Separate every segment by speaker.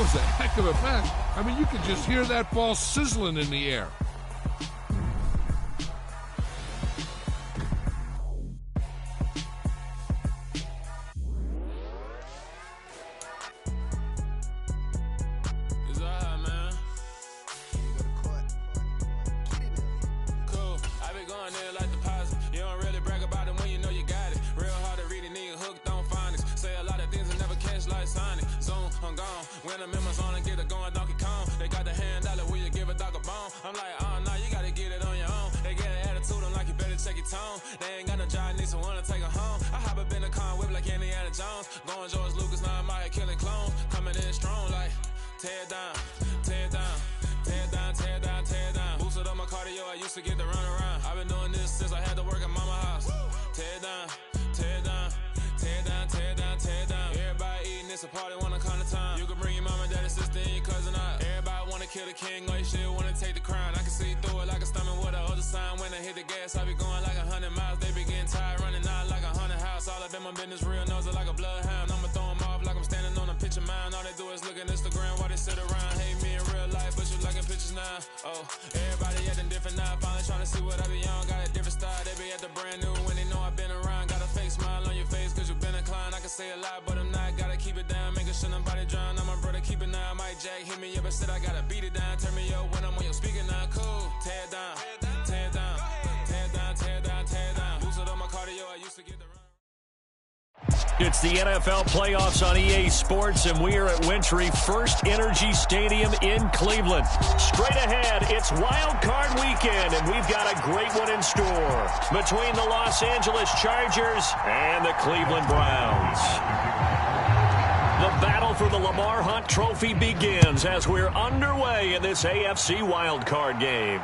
Speaker 1: was a heck of a pass. I mean, you could just hear that ball sizzling in the air.
Speaker 2: It's the NFL playoffs on EA Sports, and we are at Wintry First Energy Stadium in Cleveland. Straight ahead, it's Wild Card Weekend, and we've got a great one in store between the Los Angeles Chargers and the Cleveland Browns. The battle for the Lamar Hunt Trophy begins as we're underway in this AFC Wild Card game.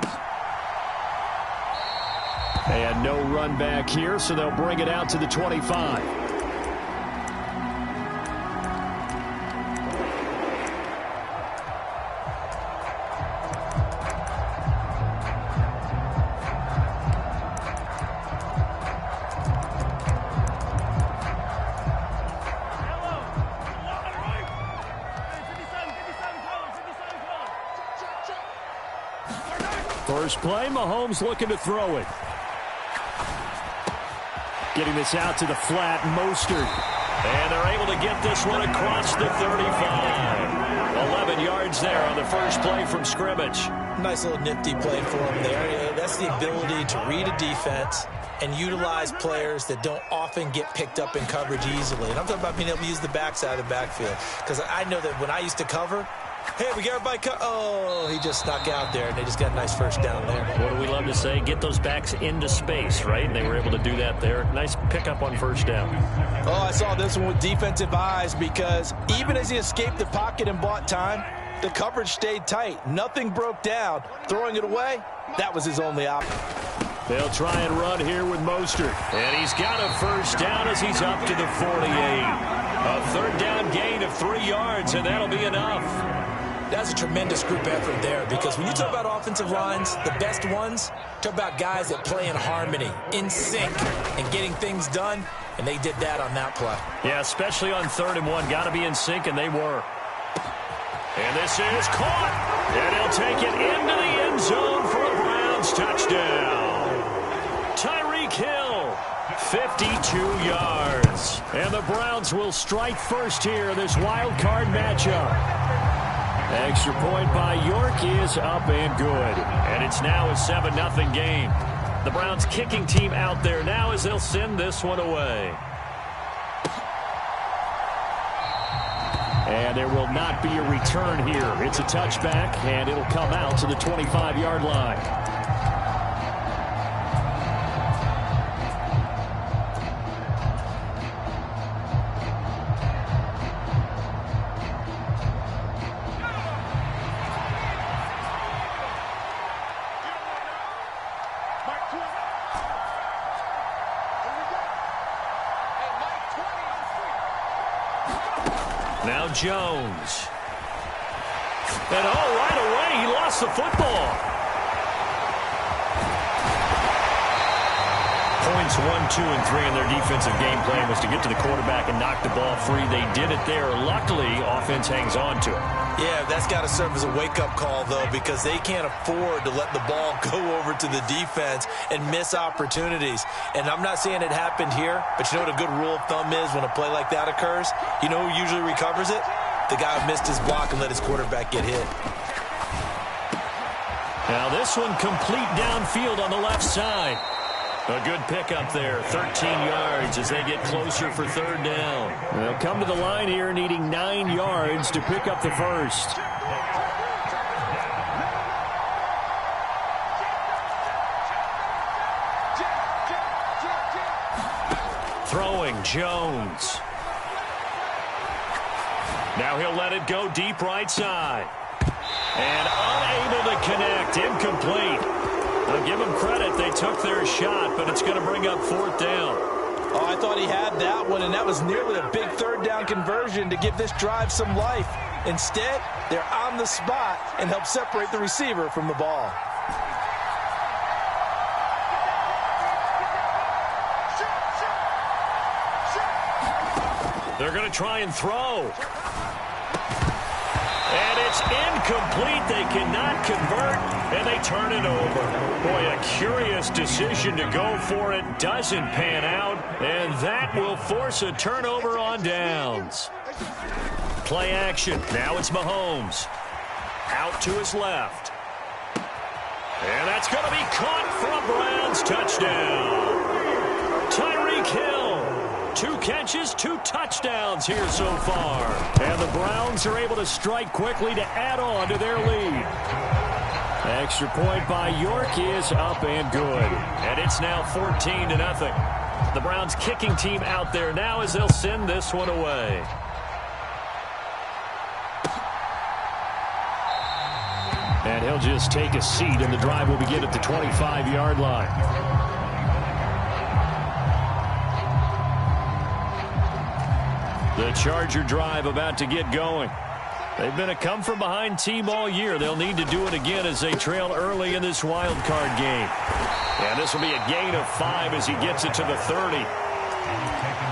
Speaker 2: And no run back here, so they'll bring it out to the 25. First play, Mahomes looking to throw it. Getting this out to the flat, Mostert. And they're able to get this one across the 35. 11 yards there on the first play from scrimmage.
Speaker 3: Nice little nifty play for him there. That's the ability to read a defense and utilize players that don't often get picked up in coverage easily. And I'm talking about being able to use the backside of the backfield. Because I know that when I used to cover, hey, we got everybody oh, he just snuck out there, and they just got a nice first down there.
Speaker 2: What do we love to say? Get those backs into space, right? And they were able to do that there. Nice pickup on first down.
Speaker 3: Oh, I saw this one with defensive eyes because even as he escaped the pocket and bought time, the coverage stayed tight. Nothing broke down. Throwing it away, that was his only option.
Speaker 2: They'll try and run here with Mostert. And he's got a first down as he's up to the 48. A third down gain of 3 yards, and that'll be enough.
Speaker 3: That's a tremendous group effort there because when you talk about offensive lines, the best ones, talk about guys that play in harmony, in sync, and getting things done, and they did that on that play.
Speaker 2: Yeah, especially on 3rd and 1. Got to be in sync, and they were. And this is caught, and he'll take it into the end zone for a Browns touchdown. Tyreek Hill, 52 yards. And the Browns will strike first here in this wild card matchup. Extra point by York is up and good. And it's now a 7-0 game. The Browns kicking team out there now as they'll send this one away. And there will not be a return here. It's a touchback, and it'll come out to the 25-yard line. Now Jones. And right away, he lost the football. Giants 1, 2, and 3 in their defensive game plan was to get to the quarterback and knock the ball free. They did it there. Luckily, offense hangs on to it.
Speaker 3: Yeah, that's got to serve as a wake-up call, though, because they can't afford to let the ball go over to the defense and miss opportunities. And I'm not saying it happened here, but you know what a good rule of thumb is when a play like that occurs? You know who usually recovers it? The guy who missed his block and let his quarterback get hit.
Speaker 2: Now this one complete downfield on the left side. A good pickup there, 13 yards as they get closer for third down. They'll come to the line here needing 9 yards to pick up the first. Throwing, Jones. Now he'll let it go deep right side. And unable to connect, incomplete. I'll give them credit. They took their shot, but it's going to bring up fourth down.
Speaker 3: Oh, I thought he had that one, and that was nearly a big third down conversion to give this drive some life. Instead, they're on the spot and help separate the receiver from the ball.
Speaker 2: They're going to try and throw. And it's incomplete. They cannot convert, and they turn it over. Boy, a curious decision to go for it. Doesn't pan out, and that will force a turnover on downs. Play action. Now it's Mahomes. Out to his left. And that's going to be caught for a Browns touchdown. Tyreek Hill. 2 catches, 2 touchdowns here so far. And the Browns are able to strike quickly to add on to their lead. Extra point by York is up and good. And it's now 14-0. The Browns kicking team out there now as they'll send this one away. And he'll just take a seat, and the drive will begin at the 25-yard line. The Charger drive about to get going. They've been a come-from-behind team all year. They'll need to do it again as they trail early in this wild card game. And this will be a gain of 5 as he gets it to the 30.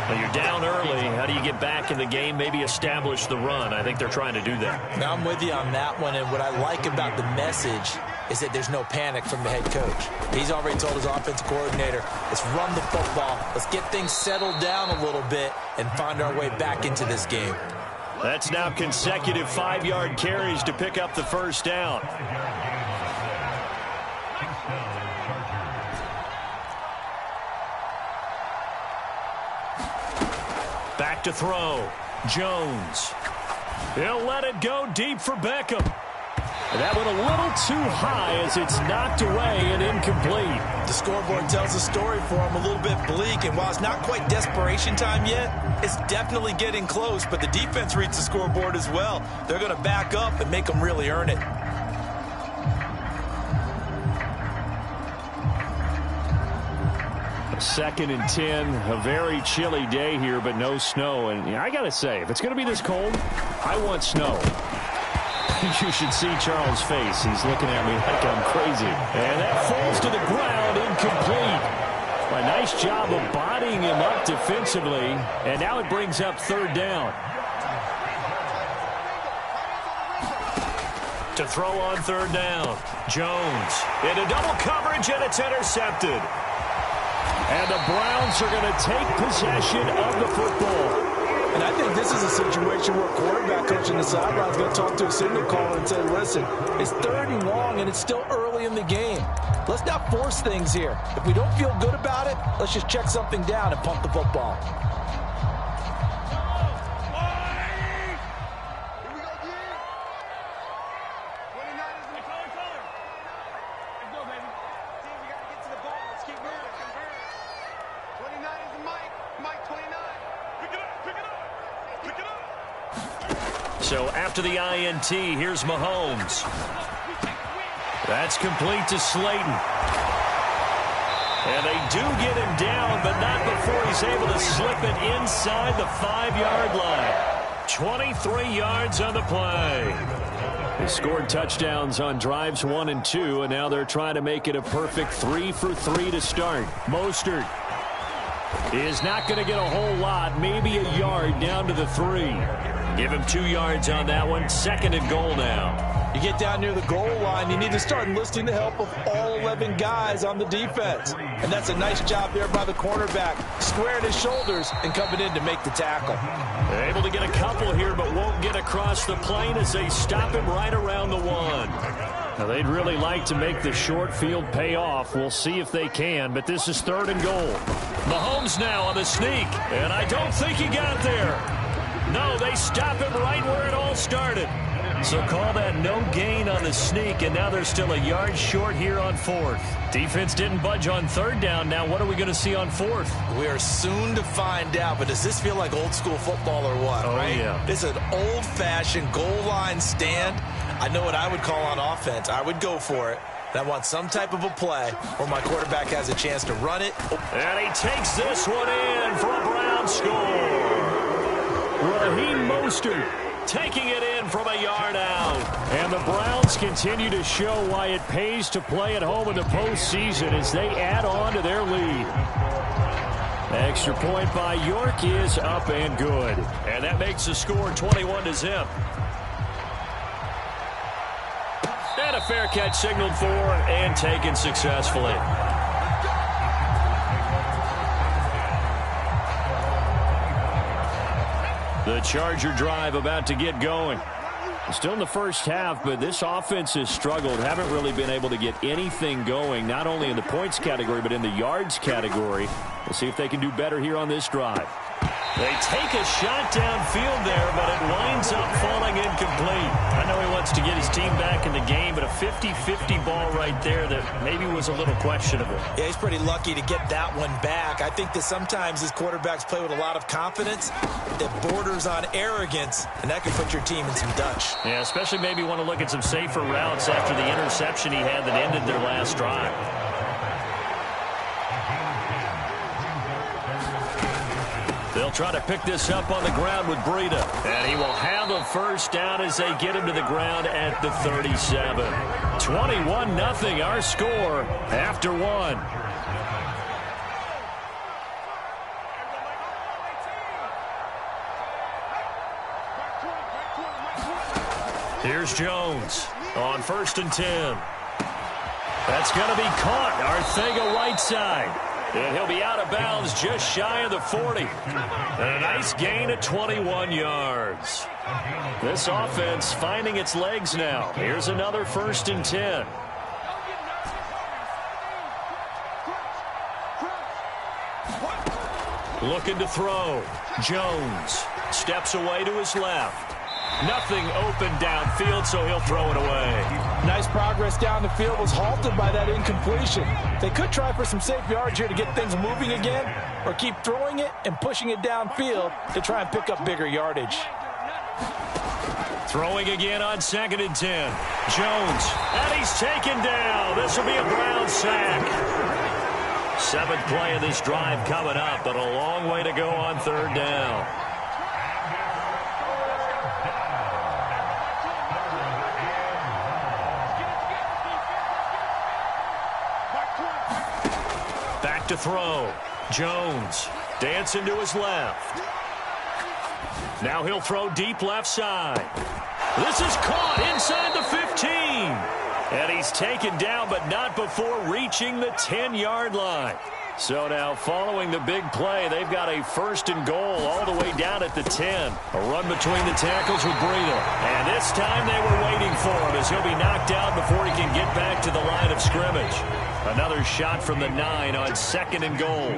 Speaker 2: Now you're down early. How do you get back in the game? Maybe establish the run. I think they're trying to do that.
Speaker 3: Now I'm with you on that one, and what I like about the message is that there's no panic from the head coach. He's already told his offensive coordinator, let's run the football, let's get things settled down a little bit and find our way back into this game.
Speaker 2: That's now consecutive 5-yard carries to pick up the first down. Back to throw. Jones. He'll let it go deep for Beckham. That one a little too high as it's knocked away and incomplete.
Speaker 3: The scoreboard tells the story for him, a little bit bleak, and while it's not quite desperation time yet, it's definitely getting close, but the defense reads the scoreboard as well. They're going to back up and make them really earn it.
Speaker 2: A 2nd and 10, a very chilly day here, but no snow. And I got to say, if it's going to be this cold, I want snow. You should see Charles' face. He's looking at me like I'm crazy. And that falls to the ground, incomplete. A nice job of bodying him up defensively. And now it brings up third down. To throw on third down. Jones into double coverage, and it's intercepted. And the Browns are going to take possession of the football.
Speaker 3: And I think this is a situation where quarterback coach in the sideline is going to talk to a signal caller and say, listen, it's 3rd and long and it's still early in the game. Let's not force things here. If we don't feel good about it, let's just check something down and pump the football.
Speaker 2: So after the INT, here's Mahomes. That's complete to Slayton. And they do get him down, but not before he's able to slip it inside the 5-yard line. 23 yards on the play. They scored touchdowns on drives 1 and 2, and now they're trying to make it a perfect 3 for 3 to start. Mostert is not going to get a whole lot, maybe a yard down to the 3. Give him 2 yards on that one. 2nd and goal now.
Speaker 3: You get down near the goal line, you need to start enlisting the help of all 11 guys on the defense. And that's a nice job there by the cornerback, squaring his shoulders and coming in to make the tackle.
Speaker 2: They're able to get a couple here, but won't get across the plane as they stop him right around the 1. Now, they'd really like to make the short field pay off. We'll see if they can, but this is 3rd and goal. Mahomes now on the sneak, and I don't think he got there. No, they stop him right where it all started. So call that no gain on the sneak, and now they're still a yard short here on 4th. Defense didn't budge on 3rd down. Now what are we going to see on 4th?
Speaker 3: We are soon to find out, but does this feel like old school football or what, right?
Speaker 2: Yeah.
Speaker 3: This is an old-fashioned goal line stand. I know what I would call on offense. I would go for it. And I want some type of a play where my quarterback has a chance to run it.
Speaker 2: And he takes this one in for a Brown score. Raheem Mostert taking it in from a yard out. And the Browns continue to show why it pays to play at home in the postseason as they add on to their lead. Extra point by York is up and good. And that makes the score 21-0. And a fair catch signaled for and taken successfully. The Charger drive about to get going. Still in the first half, but this offense has struggled. Haven't really been able to get anything going, not only in the points category, but in the yards category. We'll see if they can do better here on this drive. They take a shot downfield there, but it winds up falling incomplete. I know he wants to get his team back in the game, but a 50-50 ball right there that maybe was a little questionable.
Speaker 3: Yeah, he's pretty lucky to get that one back. I think that sometimes his quarterbacks play with a lot of confidence that borders on arrogance, and that can put your team in some Dutch.
Speaker 2: Yeah, especially maybe want to look at some safer routes after the interception he had that ended their last drive. They'll try to pick this up on the ground with Breida. And he will have a first down as they get him to the ground at the 37. 21-0 our score after 1. Here's Jones on 1st and 10. That's going to be caught. Arcega right side. And he'll be out of bounds just shy of the 40. And a nice gain of 21 yards. This offense finding its legs now. Here's another 1st and 10. Looking to throw. Jones steps away to his left. Nothing open downfield, so he'll throw it away.
Speaker 3: Nice progress down the field, was halted by that incompletion. They could try for some safe yards here to get things moving again, or keep throwing it and pushing it downfield to try and pick up bigger yardage.
Speaker 2: Throwing again on 2nd and 10. Jones, and he's taken down. This will be a Brown sack. 7th play of this drive coming up, but a long way to go on 3rd down. Back to throw. Jones dancing to his left. Now he'll throw deep left side. This is caught inside the 15. And he's taken down, but not before reaching the 10-yard line. So now following the big play, they've got a 1st and goal all the way down at the 10. A run between the tackles with Breida. And this time they were waiting for him as he'll be knocked out before he can get back to the line of scrimmage. Another shot from the 9 on 2nd and goal.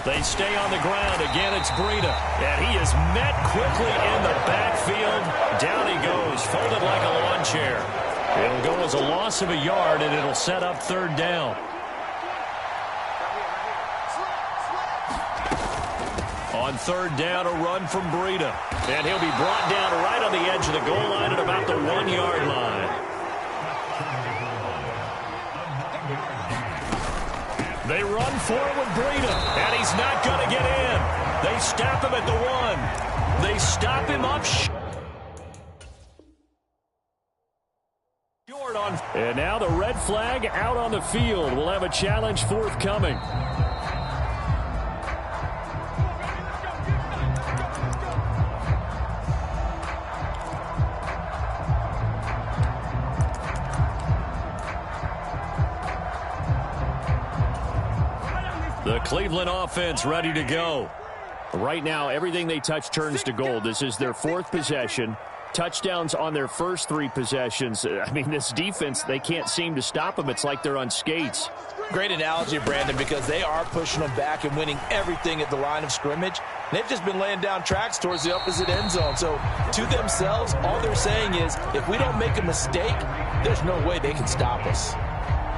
Speaker 2: They stay on the ground. Again, it's Breida. And he is met quickly in the backfield. Down he goes, folded like a lawn chair. It'll go as a loss of a yard, and it'll set up 3rd down. On 3rd down, a run from Breida. And he'll be brought down right on the edge of the goal line at about the 1-yard line. They run for it with Breida, and he's not going to get in. They stop him at the 1. They stop him up And now the red flag out on the field. We'll have a challenge forthcoming. The Cleveland offense ready to go. Right now, everything they touch turns to gold. This is their 4th possession. Touchdowns on their first 3 possessions. I mean, this defense, they can't seem to stop them. It's like they're on skates.
Speaker 3: Great analogy, Brandon, because they are pushing them back and winning everything at the line of scrimmage. They've just been laying down tracks towards the opposite end zone. So to themselves, all they're saying is, if we don't make a mistake, there's no way they can stop us.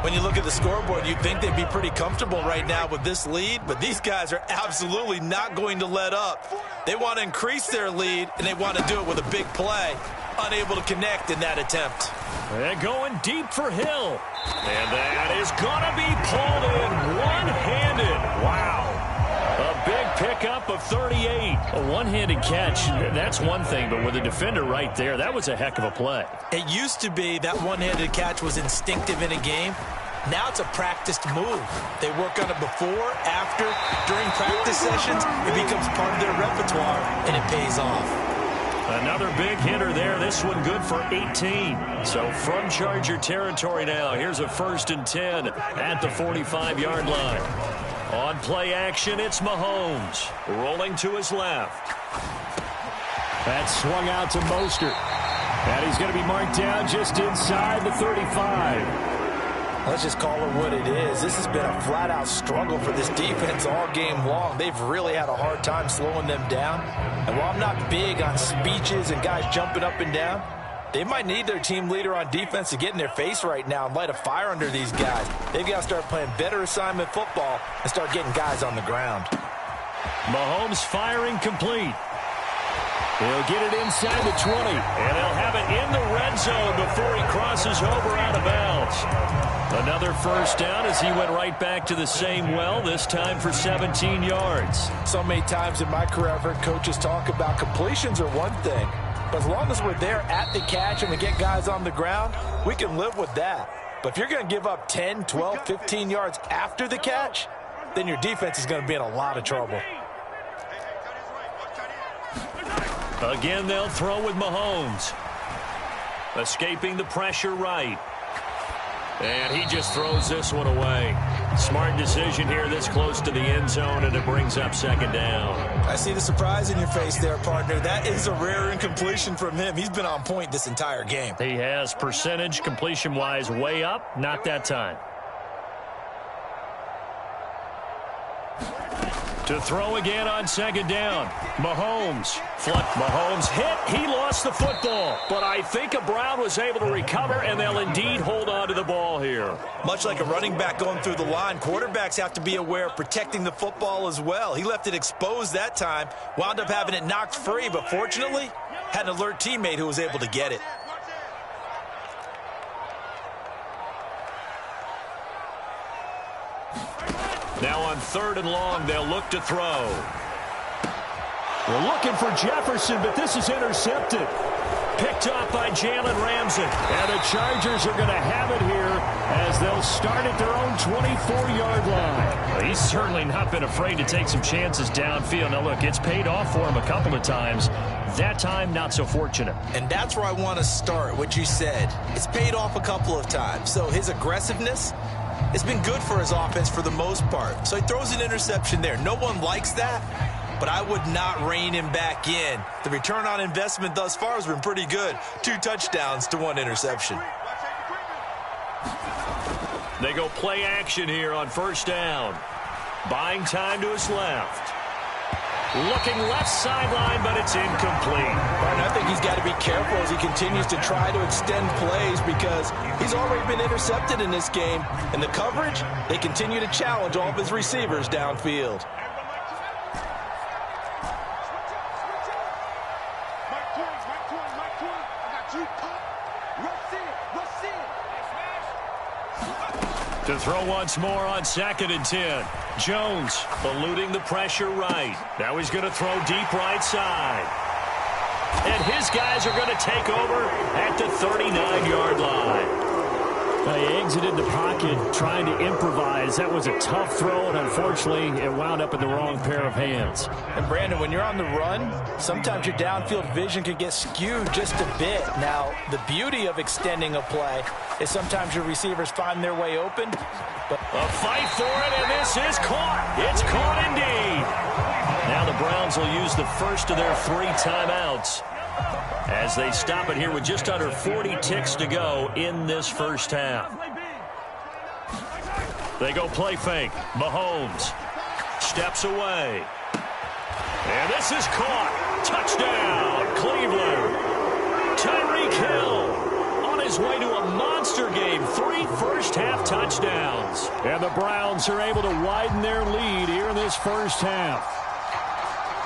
Speaker 3: When you look at the scoreboard, you'd think they'd be pretty comfortable right now with this lead, but these guys are absolutely not going to let up. They want to increase their lead, and they want to do it with a big play. Unable to connect in that attempt.
Speaker 2: They're going deep for Hill. And that is going to be pulled in one-handed. Wow. A big pickup of 38. A one-handed catch, that's one thing, but with a defender right there, that was a heck of a play.
Speaker 3: It used to be that one-handed catch was instinctive in a game. Now it's a practiced move. They work on it before, after, during practice sessions. It becomes part of their repertoire, and it pays off.
Speaker 2: Another big hitter there. This one good for 18. So from Charger territory now, here's a 1st and 10 at the 45-yard line. On play action, it's Mahomes. Rolling to his left. That's swung out to Mostert. And he's going to be marked down just inside the 35.
Speaker 3: Let's just call it what it is. This has been a flat-out struggle for this defense all game long. They've really had a hard time slowing them down. And while I'm not big on speeches and guys jumping up and down, they might need their team leader on defense to get in their face right now and light a fire under these guys. They've got to start playing better assignment football and start getting guys on the ground.
Speaker 2: Mahomes firing complete. He'll get it inside the 20, and they'll have it in the red zone before he crosses over out of bounds. Another 1st down as he went right back to the same well, this time for 17 yards.
Speaker 3: So many times in my career I've heard coaches talk about completions are one thing, but as long as we're there at the catch and we get guys on the ground, we can live with that. But if you're going to give up 10, 12, 15 yards after the catch, then your defense is going to be in a lot of trouble.
Speaker 2: Again, they'll throw with Mahomes. Escaping the pressure right. And he just throws this one away. Smart decision here this close to the end zone, and it brings up 2nd down.
Speaker 3: I see the surprise in your face there, partner. That is a rare incompletion from him. He's been on point this entire game.
Speaker 2: He has percentage completion-wise way up. Not that time. To throw again on 2nd down. Mahomes. Mahomes hit. He lost the football. But I think Brown was able to recover, and they'll indeed hold on to the ball here.
Speaker 3: Much like a running back going through the line, quarterbacks have to be aware of protecting the football as well. He left it exposed that time, wound up having it knocked free, but fortunately, had an alert teammate who was able to get it.
Speaker 2: Now on 3rd and long, they'll look to throw. We're looking for Jefferson, but this is intercepted. Picked off by Jalen Ramsey. And the Chargers are going to have it here as they'll start at their own 24-yard line. Well, he's certainly not been afraid to take some chances downfield. Now, look, it's paid off for him a couple of times. That time, not so fortunate.
Speaker 3: And that's where I want to start, what you said. It's paid off a couple of times. So his aggressiveness, it's been good for his offense for the most part. So he throws an interception there. No one likes that, but I would not rein him back in. The return on investment thus far has been pretty good. 2 touchdowns to 1 interception.
Speaker 2: They go play action here on 1st down. Buying time to his left. Looking left sideline, but it's incomplete.
Speaker 3: Martin, I think he's got to be careful as he continues to try to extend plays because he's already been intercepted in this game. And the coverage, they continue to challenge all of his receivers downfield.
Speaker 2: To throw once more on 2nd and 10. Jones eluding the pressure right. Now he's going to throw deep right side. And his guys are going to take over at the 39-yard line. He exited the pocket trying to improvise. That was a tough throw, and unfortunately, it wound up in the wrong pair of hands.
Speaker 3: And, Brandon, when you're on the run, sometimes your downfield vision can get skewed just a bit. Now, the beauty of extending a play is sometimes your receivers find their way open. But
Speaker 2: a fight for it, and this is caught. It's caught indeed. Now the Browns will use the first of their 3 timeouts as they stop it here with just under 40 ticks to go in this first half. They go play fake. Mahomes steps away. And this is caught. Touchdown, Cleveland. Tyreek Hill on his way to a monster game. 3 first-half touchdowns. And the Browns are able to widen their lead here in this first half.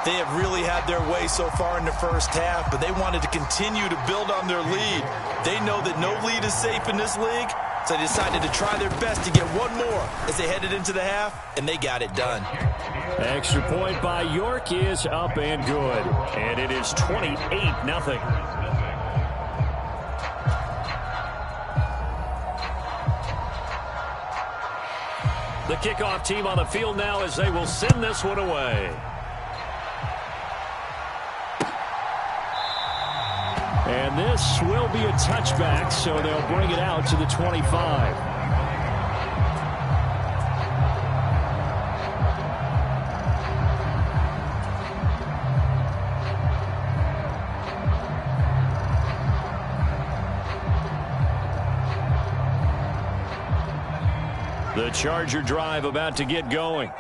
Speaker 3: They have really had their way so far in the first half, but they wanted to continue to build on their lead. They know that no lead is safe in this league, so they decided to try their best to get one more as they headed into the half, and they got it done.
Speaker 2: Extra point by York is up and good, and it is 28-0. The kickoff team on the field now as they will send this one away. And this will be a touchback, so they'll bring it out to the 25. The Charger drive about to get going.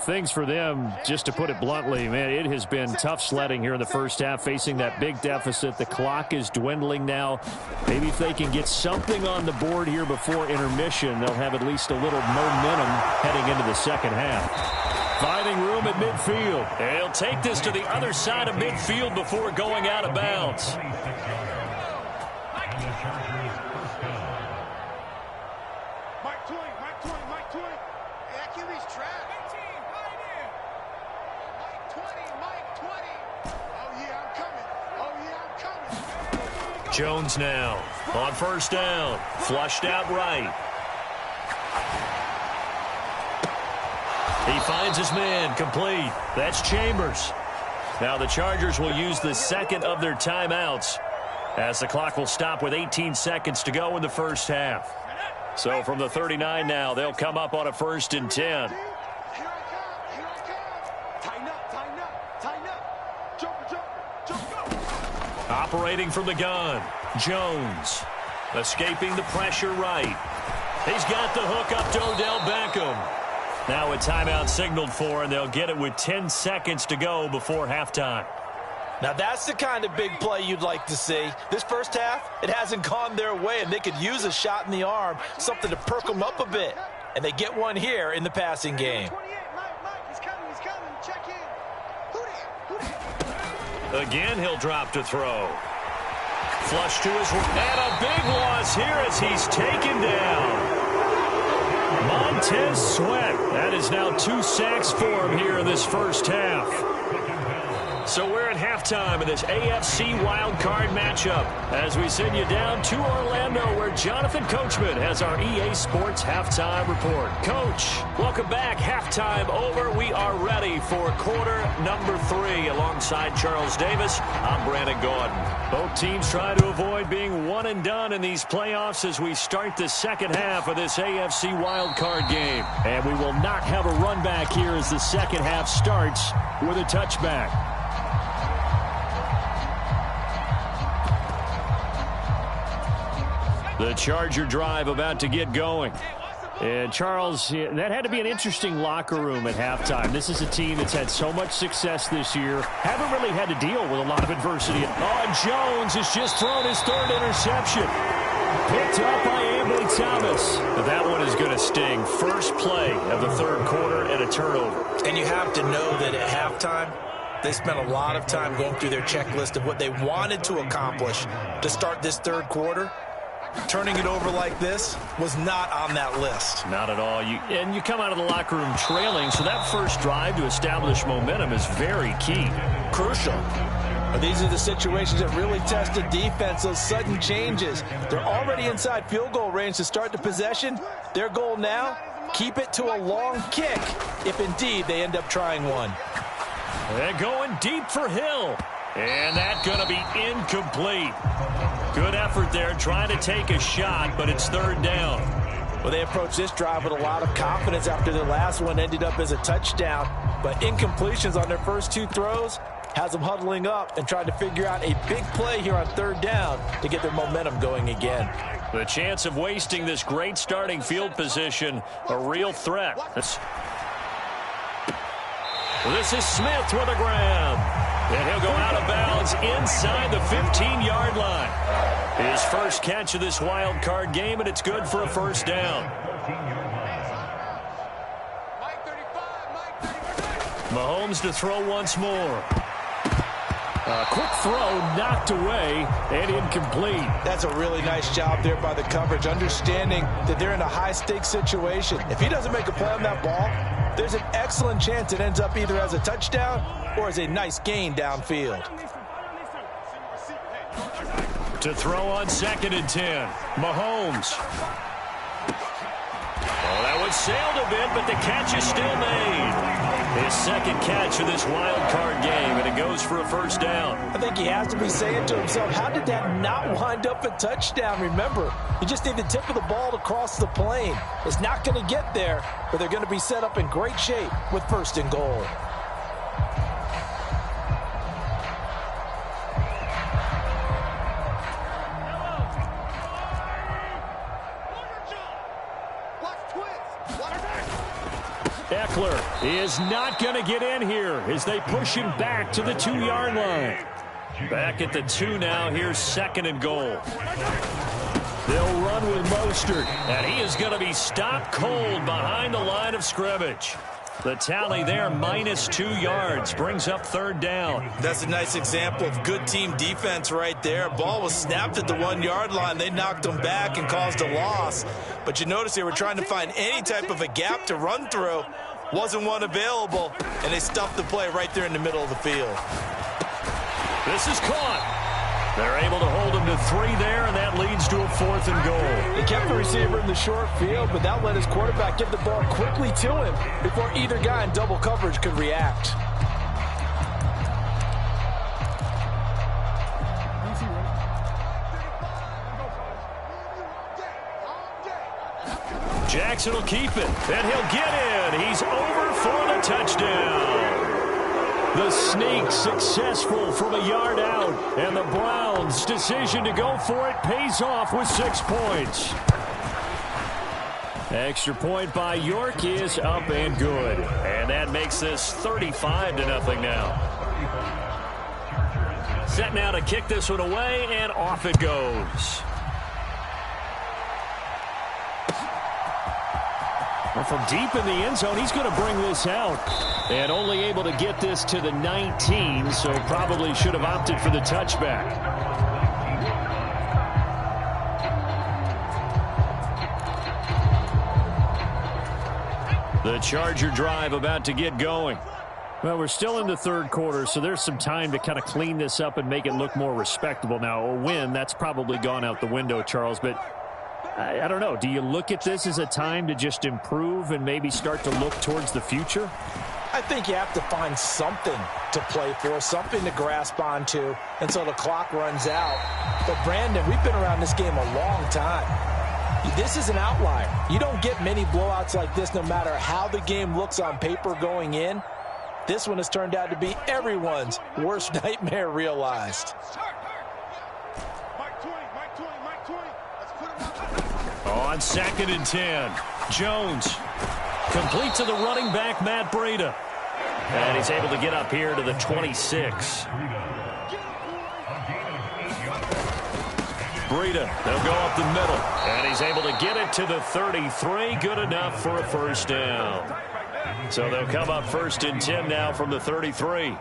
Speaker 2: Things for them, just to put it bluntly, man, it has been tough sledding here in the first half, facing that big deficit. The clock is dwindling now. Maybe if they can get something on the board here before intermission, they'll have at least a little momentum heading into the second half. Finding room at midfield. And he'll take this to the other side of midfield before going out of bounds. Jones now on first down. Flushed out right. He finds his man complete. That's Chambers. Now the Chargers will use the second of their timeouts as the clock will stop with 18 seconds to go in the first half. So from the 39 now, they'll come up on a 1st and 10. Operating from the gun, Jones. Escaping the pressure right. He's got the hook up to Odell Beckham. Now a timeout signaled for, and they'll get it with 10 seconds to go before halftime.
Speaker 3: Now that's the kind of big play you'd like to see. This first half, it hasn't gone their way, and they could use a shot in the arm, something to perk them up a bit. And they get one here in the passing game.
Speaker 2: Again, he'll drop to throw. Flush to his right. And a big loss here as he's taken down. Montez Sweat. That is now 2 sacks for him here in this first half. So we're at halftime in this AFC wildcard matchup as we send you down to Orlando where Jonathan Coachman has our EA Sports halftime report. Coach, welcome back. Halftime over. We are ready for quarter number 3 alongside Charles Davis. I'm Brandon Gordon. Both teams try to avoid being one and done in these playoffs as we start the second half of this AFC wildcard game. And we will not have a run back here as the second half starts with a touchback. The Charger drive about to get going. And Charles, that had to be an interesting locker room at halftime. This is a team that's had so much success this year. Haven't really had to deal with a lot of adversity. Oh, Jones has just thrown his 3rd interception. Picked up by Ambry Thomas. But that one is going to sting. First play of the 3rd quarter and a turnover.
Speaker 3: And you have to know that at halftime, they spent a lot of time going through their checklist of what they wanted to accomplish to start this 3rd quarter. Turning it over like this was not on that list.
Speaker 2: Not at all. And you come out of the locker room trailing, so that first drive to establish momentum is very key.
Speaker 3: Crucial. Well, these are the situations that really test a defense, those sudden changes. They're already inside field goal range to start the possession. Their goal now, keep it to a long kick, if indeed they end up trying one.
Speaker 2: They're going deep for Hill. And that's going to be incomplete. Good effort there trying to take a shot, but it's third down.
Speaker 3: Well, they approached this drive with a lot of confidence after their last one ended up as a touchdown. But incompletions on their first two throws has them huddling up and trying to figure out a big play here on third down to get their momentum going again.
Speaker 2: The chance of wasting this great starting field position, a real threat. This is Smith with a grab. And he'll go out of bounds inside the 15-yard line. His first catch of this wild card game, and it's good for a first down. Mahomes to throw once more. A quick throw knocked away and incomplete.
Speaker 3: That's a really nice job there by the coverage, understanding that they're in a high-stakes situation. If he doesn't make a play on that ball, there's an excellent chance it ends up either as a touchdown or as a nice gain downfield.
Speaker 2: To throw on 2nd and 10. Mahomes. Oh, that one sailed a bit, but the catch is still made. His second catch of this wild card game, and it goes for a first down.
Speaker 3: I think he has to be saying to himself, how did that not wind up a touchdown? Remember, you just need the tip of the ball to cross the plane. It's not going to get there, but they're going to be set up in great shape with 1st and goal.
Speaker 2: Eckler is not going to get in here as they push him back to the 2-yard line. Back at the 2 now. Here's 2nd and goal. They'll run with Mostert, and he is going to be stopped cold behind the line of scrimmage. The tally there, -2 yards, brings up third down.
Speaker 3: That's a nice example of good team defense right there. Ball was snapped at the 1-yard line. They knocked them back and caused a loss. But you notice they were trying to find any type of a gap to run through. Wasn't one available, and they stuffed the play right there in the middle of the field.
Speaker 2: This is caught. They're able to hold him to 3 there, and that leads to a 4th and goal.
Speaker 3: He kept the receiver in the short field, but that let his quarterback get the ball quickly to him before either guy in double coverage could react.
Speaker 2: Jackson will keep it, and he'll get in. He's over for the touchdown. The sneak successful from a yard out, and the Browns' decision to go for it pays off with 6 points. Extra point by York is up and good, and that makes this 35-0 now. Set now to kick this one away, and off it goes. Well, from deep in the end zone, he's going to bring this out. And only able to get this to the 19, so probably should have opted for the touchback. The Charger drive about to get going. Well, we're still in the third quarter, so there's some time to kind of clean this up and make it look more respectable. Now, a win, that's probably gone out the window, Charles, but I don't know. Do you look at this as a time to just improve and maybe start to look towards the future?
Speaker 3: I think you have to find something to play for, something to grasp onto until the clock runs out. But, Brandon, we've been around this game a long time. This is an outlier. You don't get many blowouts like this no matter how the game looks on paper going in. This one has turned out to be everyone's worst nightmare realized.
Speaker 2: On 2nd and 10, Jones complete to the running back, Matt Breida. And he's able to get up here to the 26. Breida, they'll go up the middle. And he's able to get it to the 33. Good enough for a first down. So they'll come up 1st and 10 now from the 33.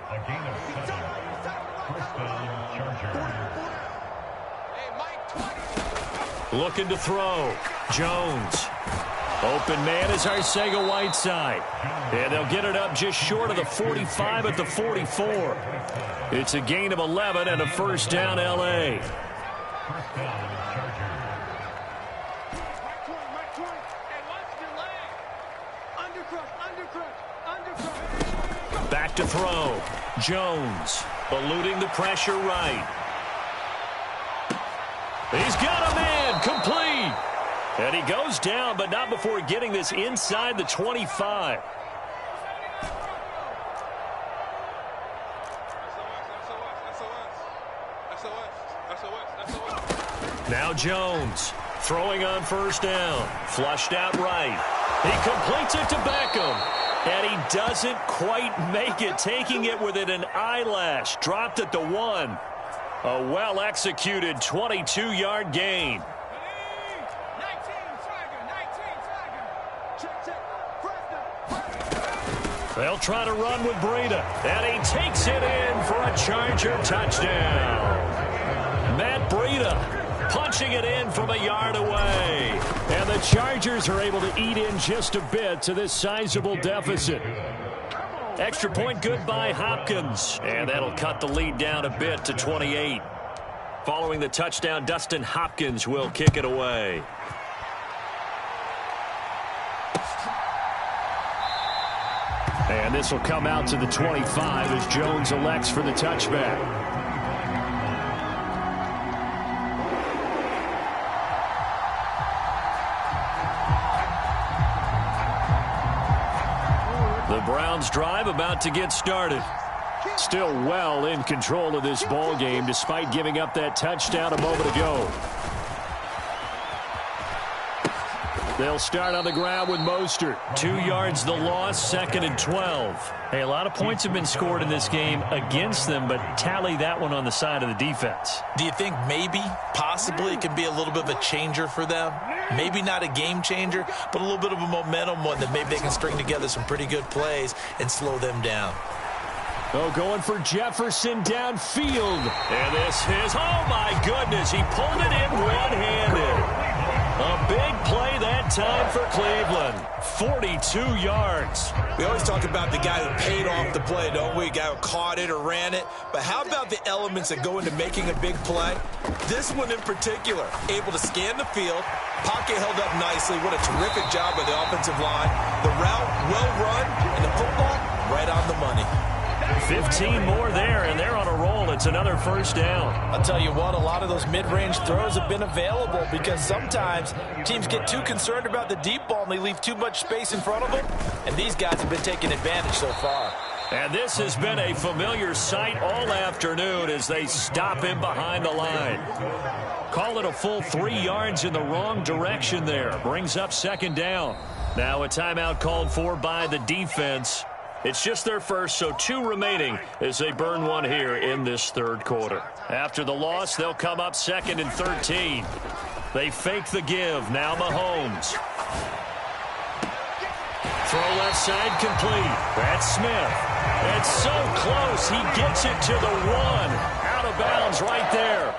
Speaker 2: Looking to throw. Jones. Open man is Arcega-Whiteside. And they'll get it up just short of the 45 at the 44. It's a gain of 11 and a first down, L.A. Back to throw. Jones eluding the pressure right. He's got a man complete. And he goes down, but not before getting this inside the 25. Now Jones throwing on first down. Flushed out right. He completes it to Beckham. And he doesn't quite make it, taking it within an eyelash. Dropped at the 1. A well-executed 22-yard gain. They'll try to run with Breida. And he takes it in for a Charger touchdown. Matt Breida punching it in from a yard away. And the Chargers are able to eat in just a bit to this sizable deficit. Extra point good by Hopkins. And that'll cut the lead down a bit to 28. Following the touchdown, Dustin Hopkins will kick it away. And this will come out to the 25 as Jones elects for the touchback. The Browns drive about to get started. Still well in control of this ball game despite giving up that touchdown a moment ago. They'll start on the ground with Mostert. 2 yards the loss, 2nd and 12. Hey, a lot of points have been scored in this game against them, but tally that one on the side of the defense.
Speaker 3: Do you think maybe, possibly, it can be a little bit of a changer for them? Maybe not a game changer, but a little bit of a momentum one that maybe they can string together some pretty good plays and slow them down.
Speaker 2: Oh, going for Jefferson downfield. And this is, oh my goodness, he pulled it in one-handed. A big play that time for Cleveland. 42 yards.
Speaker 3: We always talk about the guy who paid off the play, don't we? The guy who caught it or ran it. But how about the elements that go into making a big play? This one in particular, able to scan the field, pocket held up nicely. What a terrific job by the offensive line. The route well run, and the football right on the money.
Speaker 2: 15 more there, and they're on a roll. It's another first down.
Speaker 3: I'll tell you what, a lot of those mid-range throws have been available because sometimes teams get too concerned about the deep ball and they leave too much space in front of them, and these guys have been taking advantage so far.
Speaker 2: And this has been a familiar sight all afternoon as they stop him behind the line. Call it a full 3 yards in the wrong direction there. Brings up 2nd down. Now a timeout called for by the defense. It's just their first, so 2 remaining as they burn one here in this 3rd quarter. After the loss, they'll come up 2nd and 13. They fake the give. Now Mahomes. Throw left side complete. That's Smith. It's so close. He gets it to the 1. Out of bounds right there.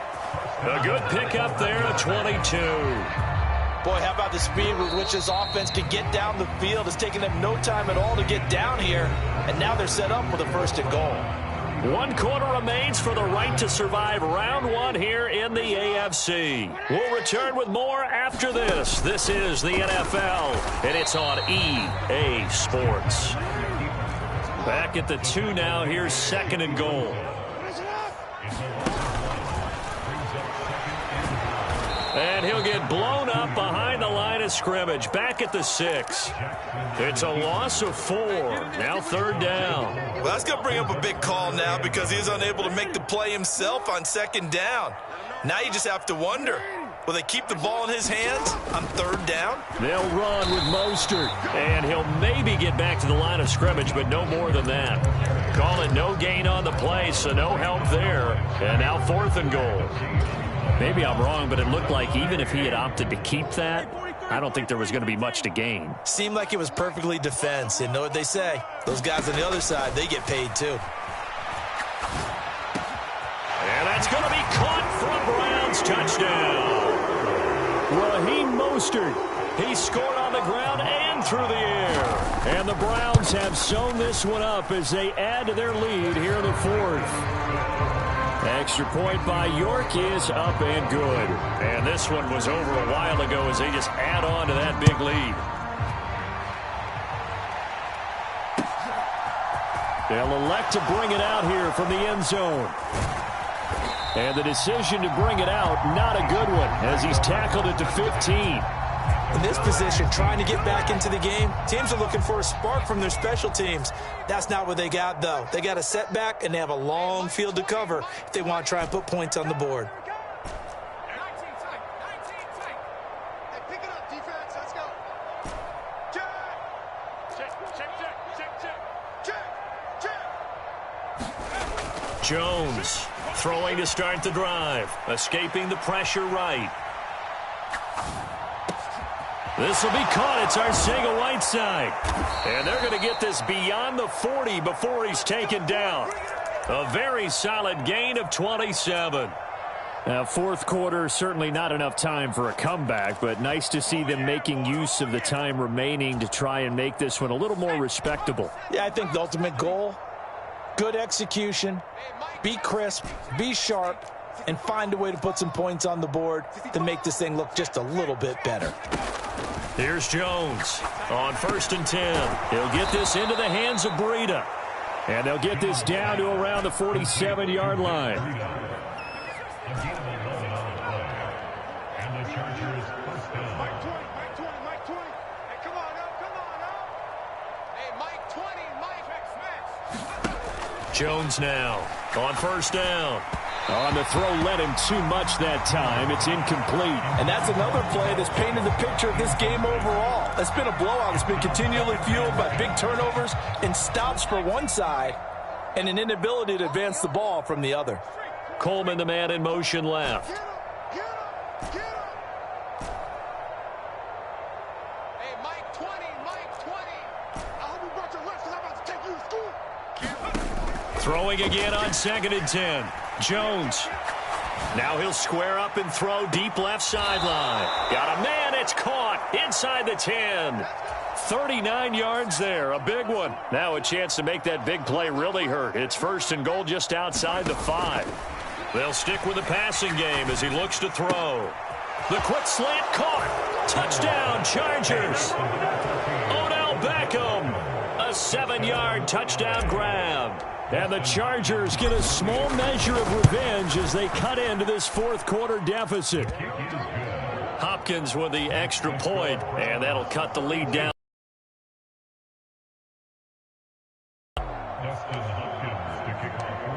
Speaker 2: A good pickup there at 22.
Speaker 3: Boy, how about the speed with which this offense can get down the field? It's taken them no time at all to get down here, and now they're set up with a 1st and goal.
Speaker 2: 1 quarter remains for the right to survive round 1 here in the AFC. We'll return with more after this. This is the NFL, and it's on EA Sports. Back at the 2 now. Here's 2nd and goal. And he'll get blown up behind the line of scrimmage. Back at the 6. It's a loss of 4. Now 3rd down.
Speaker 3: Well, that's going to bring up a big call now because he's unable to make the play himself on 2nd down. Now you just have to wonder, will they keep the ball in his hands on 3rd down?
Speaker 2: They'll run with Mostert. And he'll maybe get back to the line of scrimmage, but no more than that. Call it no gain on the play, so no help there. And now 4th and goal. Maybe I'm wrong, but it looked like even if he had opted to keep that, I don't think there was going to be much to gain.
Speaker 3: Seemed like it was perfectly defense. And know what they say? Those guys on the other side, they get paid too.
Speaker 2: And that's going to be caught for a Browns touchdown. Raheem Mostert. He scored on the ground and through the air. And the Browns have sewn this one up as they add to their lead here in the fourth. Extra point by York is up and good. And this one was over a while ago as they just add on to that big lead. They'll elect to bring it out here from the end zone. And the decision to bring it out, not a good one, as he's tackled it to 15.
Speaker 3: In this position, trying to get back into the game, teams are looking for a spark from their special teams. That's not what they got, though. They got a setback, and they have a long field to cover if they want to try and put points on the board.
Speaker 2: Jones throwing to start the drive, escaping the pressure right. This will be caught. It's Arcega-Whiteside. And they're going to get this beyond the 40 before he's taken down. A very solid gain of 27.
Speaker 4: Now, fourth quarter, certainly not enough time for a comeback, but nice to see them making use of the time remaining to try and make this one a little more respectable.
Speaker 3: Yeah, I think the ultimate goal, good execution, be crisp, be sharp, and find a way to put some points on the board to make this thing look just a little bit better.
Speaker 2: Here's Jones on 1st and 10. He'll get this into the hands of Breida. And they'll get this down to around the 47-yard line. Jones now on 1st down.
Speaker 4: On the throw, led him too much that time. It's incomplete.
Speaker 3: And that's another play that's painted the picture of this game overall. It's been a blowout. It's been continually fueled by big turnovers and stops for one side and an inability to advance the ball from the other.
Speaker 2: Coleman, the man in motion left.
Speaker 5: Hey, Mike 20, Mike 20. I hope you brought your lunch because I'm about to take you to school.
Speaker 2: Throwing again on 2nd and 10. Jones. Now he'll square up and throw deep left sideline. Got a man. It's caught inside the 10. 39 yards there. A big one. Now a chance to make that big play really hurt. It's 1st and goal just outside the 5. They'll stick with the passing game as he looks to throw. The quick slant caught. Touchdown, Chargers. Odell Beckham. A 7-yard touchdown grab. And the Chargers get a small measure of revenge as they cut into this fourth quarter deficit. Hopkins with the extra point, and that'll cut the lead down.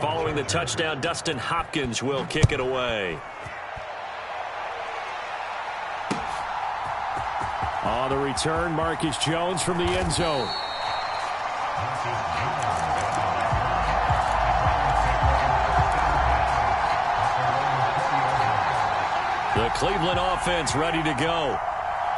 Speaker 2: Following the touchdown, Dustin Hopkins will kick it away.
Speaker 4: On the return, Marcus Jones from the end zone.
Speaker 2: The Cleveland offense ready to go.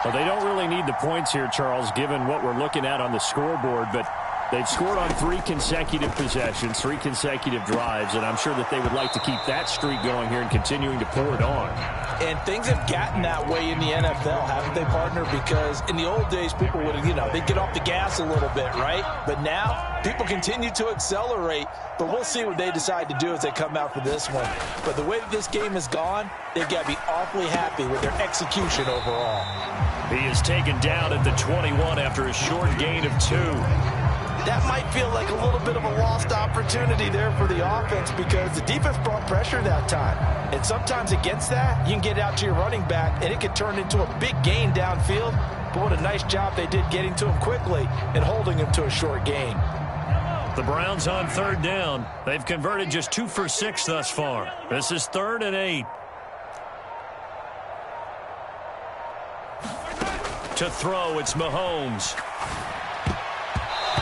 Speaker 4: Well, they don't really need the points here, Charles, given what we're looking at on the scoreboard, but they've scored on 3 consecutive possessions, 3 consecutive drives, and I'm sure that they would like to keep that streak going here and continuing to pour it on.
Speaker 3: And things have gotten that way in the NFL, haven't they, partner? Because in the old days, people would, they'd get off the gas a little bit, right? But now, people continue to accelerate. But we'll see what they decide to do as they come out for this one. But the way that this game has gone, they've got to be awfully happy with their execution overall.
Speaker 2: He is taken down at the 21 after a short gain of 2.
Speaker 3: That might feel like a little bit of a lost opportunity there for the offense because the defense brought pressure that time. And sometimes against that, you can get out to your running back, and it could turn into a big gain downfield. But what a nice job they did getting to him quickly and holding him to a short gain.
Speaker 2: The Browns on 3rd down. They've converted just 2 for 6 thus far. This is 3rd and 8. To throw, it's Mahomes.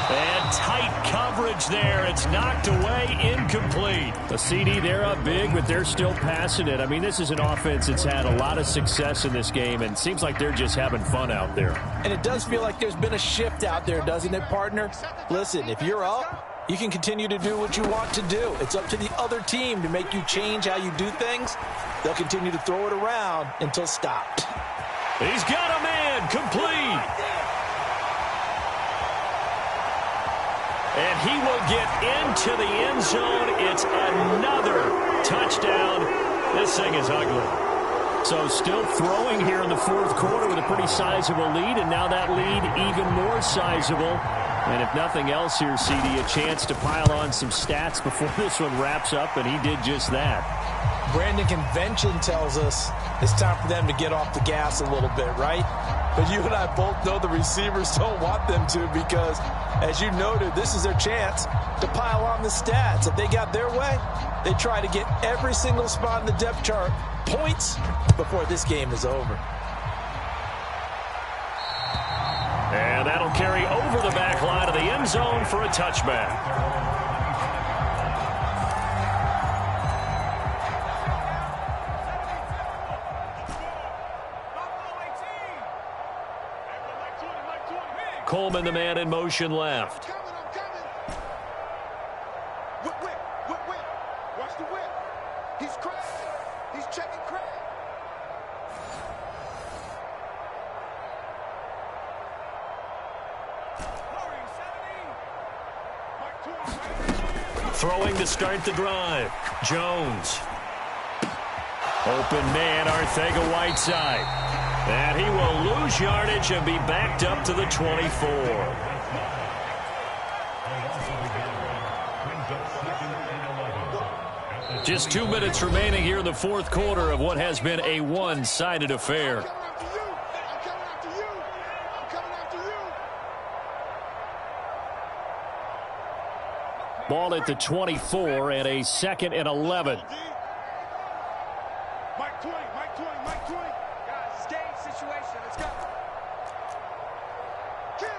Speaker 2: And tight coverage there. It's knocked away, incomplete.
Speaker 4: A CD, they're up big, but they're still passing it. I mean, this is an offense that's had a lot of success in this game, and it seems like they're just having fun out there.
Speaker 3: And it does feel like there's been a shift out there, doesn't it, partner? Listen, if you're up, you can continue to do what you want to do. It's up to the other team to make you change how you do things. They'll continue to throw it around until stopped.
Speaker 2: He's got a man, complete. And he will get into the end zone. It's another touchdown. This thing is ugly.
Speaker 4: So still throwing here in the fourth quarter with a pretty sizable lead, and now that lead even more sizable. And if nothing else here, CD, a chance to pile on some stats before this one wraps up, and he did just that.
Speaker 3: Brandon, convention tells us it's time for them to get off the gas a little bit, right? But you and I both know the receivers don't want them to because, as you noted, this is their chance to pile on the stats. If they got their way, they try to get every single spot in the depth chart points before this game is over.
Speaker 2: And that'll carry over the back line of the end zone for a touchback. Coleman, the man in motion left.
Speaker 5: I'm coming. Whip. Watch the whip. He's crashing. He's checking Craig.
Speaker 2: Throwing to start the drive. Jones. Open man, Arcega-Whiteside. And he will lose yardage and be backed up to the 24. Just 2 minutes remaining here in the fourth quarter of what has been a one-sided affair. Ball at the 24 and a 2nd and 11.
Speaker 5: Mike 20. Guys, it's game situation. Let's go. Kill.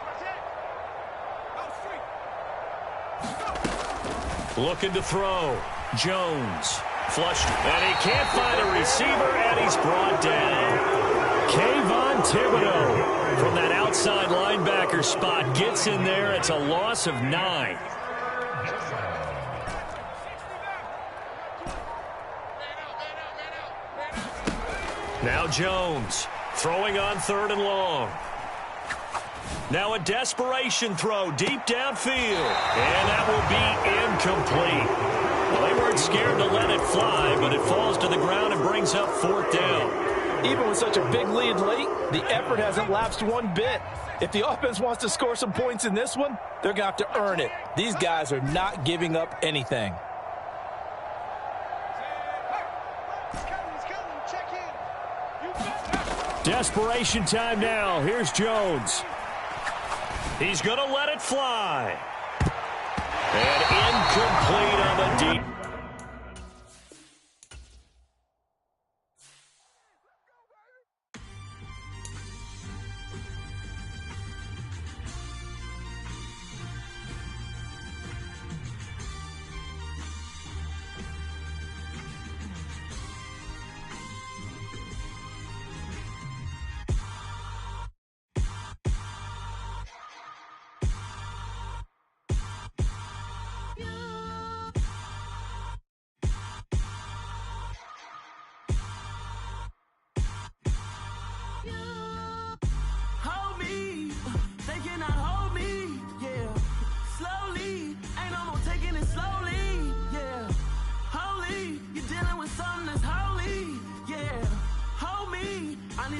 Speaker 5: Protect.
Speaker 2: Looking to throw. Jones. Flushed. And he can't find a receiver, and he's brought down. Kayvon Thibodeaux from that outside linebacker spot gets in there. It's a loss of 9. Now Jones throwing on 3rd and long. Now a desperation throw deep downfield. And that will be incomplete. Well, they weren't scared to let it fly, but it falls to the ground and brings up 4th down.
Speaker 3: Even with such a big lead late, the effort hasn't lapsed one bit. If the offense wants to score some points in this one, they're going to have to earn it. These guys are not giving up anything.
Speaker 4: Desperation time now. Here's Jones.
Speaker 2: He's going to let it fly. And incomplete on the deep.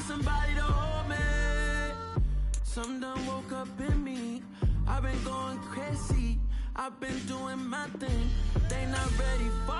Speaker 6: Somebody to hold me. Some done woke up in me. I've been going crazy. I've been doing my thing. They not ready for